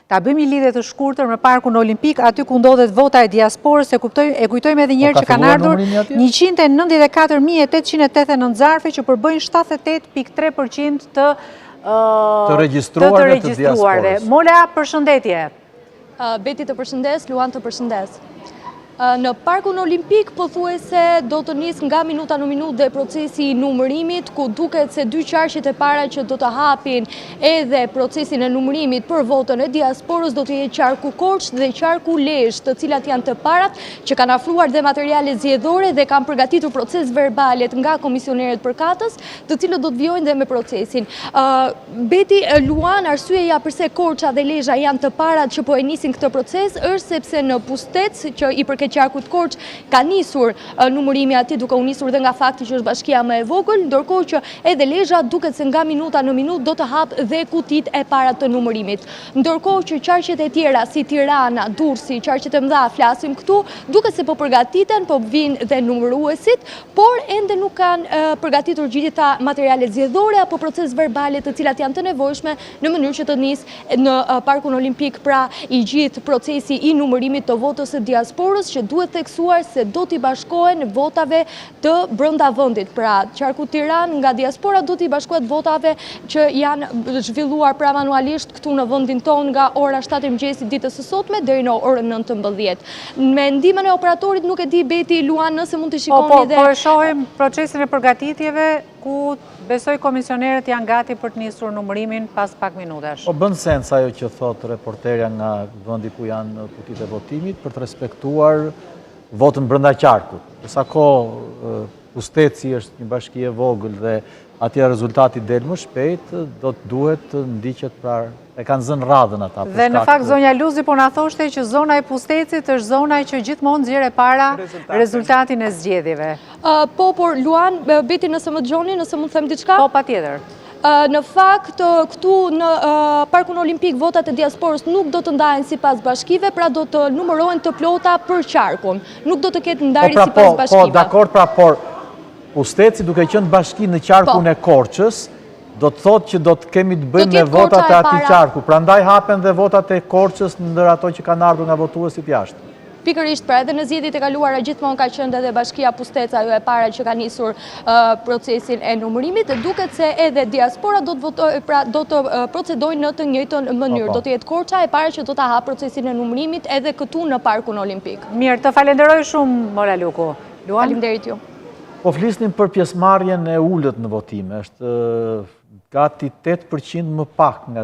Ta bëjmë një lidhje të shkurtër me Parkun Olimpik, aty ku ndodhet vota e diasporës, e kujtojmë edhe njerë që kanë ardhur 194.889 zarfe që përbëjnë 78.3% të regjistruarve të diasporës. Mola, përshëndetje. Beti të përshëndes, Luan të përshëndes. Në Parkun Olimpik pothuajse do të nis nga minuta në minutë dhe procesi i numërimit, ku duket se dy qarqet e para që do të hapin edhe procesin e numërimit për votën e diasporës do të jetë qarku Korç dhe qarku Lezhë, të cilat janë të parat që kanë afruar dhe materiale zgjedhore dhe kanë përgatitur proces verbalet nga komisionerët përkatës, të cilët do të vijojnë dhe me procesin. Beti, Luan, arsyeja pse Korça dhe Lezhë janë të parat që po e nisin këtë proces është sepse në Pustec, që i përket qarkut Korç, ka nisur numërimi aty duke u nisur dhe nga fakti që është bashkia më e vogël, ndërkohë që edhe Lezhë duket se nga minuta në minutë do të hap dhe kutit e para të numërimit. Ndërkohë që qarqet e tjera si Tirana, Durrësi, qarqet e mëdha flasim këtu, duket se po përgatiten, po vinë dhe numëruesit, por ende nuk kanë përgatitur gjitha materialet zgjedhore apo proces verbale të cilat janë të nevojshme në mënyrë që të nisë në Parkun Olimpik pra i gjithë procesi i numërimit të votës së diasporës, që duhet theksuar se do t'i bashkohen votave të brenda vendit. Pra, qarku Tiranë nga diaspora do t'i bashkohet votave që janë zhvilluar pra manualisht këtu në vendin tonë nga ora 7 e mëngjesit ditës së sotme deri në orën 19. Me ndihmën e operatorit nuk e di Beti, Luan, nëse mund të shikoni dhe... Po e shohim procesin e përgatitjeve ku besoj komisionerët janë gati për të nisur numërimin pas pak minutash. Po bën sens ajo që thot reporterja nga vendi ku janë kutit e votimit për të respektuar votën brenda qarkut. Sa kohë Pusteci është një bashki e vogël dhe atje rezultati del më shpejt, do të duhet të ndiqet pra e kanë zënë radhën ata. Dhe në fakt zonja Luzi po na thoshte që zona e Pustecit është zona që gjithmonë nxjerrë para rezultatin e zgjedhjeve. Po, por Luan, Beti, nëse më dëgjoni, nëse mund të them diçka? Po, patjetër. Në fakt, këtu në Parkun Olimpik votat e diasporës nuk do të ndahen sipas bashkive, pra do të numërohen të plota për qarkun. Nuk do të ketë ndarje sipas bashkive. Po, dakord, pra, por Pusteci duke qenë bashki në qarkun e Korçës, do të thotë që do të kemi të bëjmë me votat e atij qarku. Prandaj hapen dhe votat e Korçës ndër ato që kanë ardhur nga votuesit jashtë. Pikërisht, pra edhe në zgjedhjet e kaluara gjithmonë ka qenë edhe bashkia Pustec ajo e para që ka nisur procesin e numërimit, dhe duket se edhe diaspora do të votojë, pra do të procedojnë në të njëjtën mënyrë. Do të jetë Korça e para që do ta hap procesin e numërimit edhe këtu në Parkun Olimpik. Mirë, të falenderoj shumë Mola Luku. Faleminderit ju. Po flisnim për pjesëmarrjen e ulët në votime, është gati 8% më pak nga